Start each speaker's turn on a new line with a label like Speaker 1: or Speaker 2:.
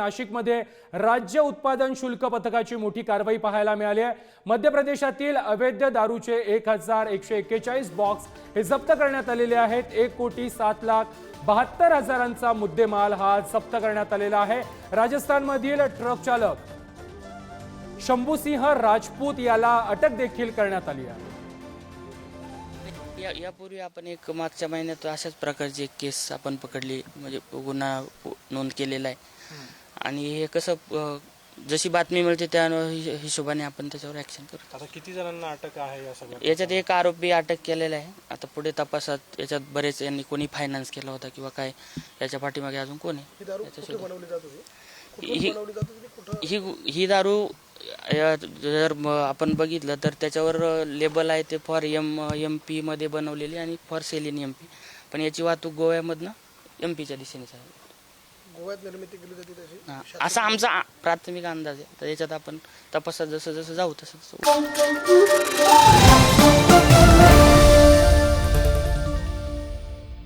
Speaker 1: नाशिकमध्ये राज्य उत्पादन शुल्क पथकाची मोठी कारवाई पाहायला मिळाली आहे। मध्य प्रदेशातील अवैध दारूचे 1141 बॉक्स हे जप्त करण्यात आलेले आहेत। 1,07,72,000चा मुद्देमाल हा जप्त करण्यात आलेला आहे। राजस्थानमधील ट्रक चालक शंभूसिंह राजपूत याला अटक देखील करण्यात आली आहे।
Speaker 2: यापूर्वी आपण एक मागच्या महिन्यात अशाच प्रकारची एक केस आपण पकडली, म्हणजे गुन्हा नोंद केलेला आहे। आणि हे कसं जशी बातमी मिळते त्या हिशोबाने आपण त्याच्यावर ऍक्शन करतो।
Speaker 3: आता किती जणांना अटक आहे या सगळ्यात?
Speaker 2: याच्यात एक आरोपी अटक केलेला आहे। आता पुढे तपासात याच्यात बरेच यांनी कोणी फायनान्स केला होता किंवा काय याच्या पाठीमागे अजून कोणी ही दारू जर आपण बघितलं तर त्याच्यावर लेबल आहे ते फॉर MP मध्ये बनवलेली आणि फॉर सेल इन MP, पण याची वाहतूक गोव्यामधनं MPच्या दिशेने आहे।
Speaker 3: गोव्यात निर्मिती केली जाते त्याची
Speaker 2: असा आमचा प्राथमिक अंदाज आहे। तर याच्यात आपण तपासात जसं जसं जाऊ तसं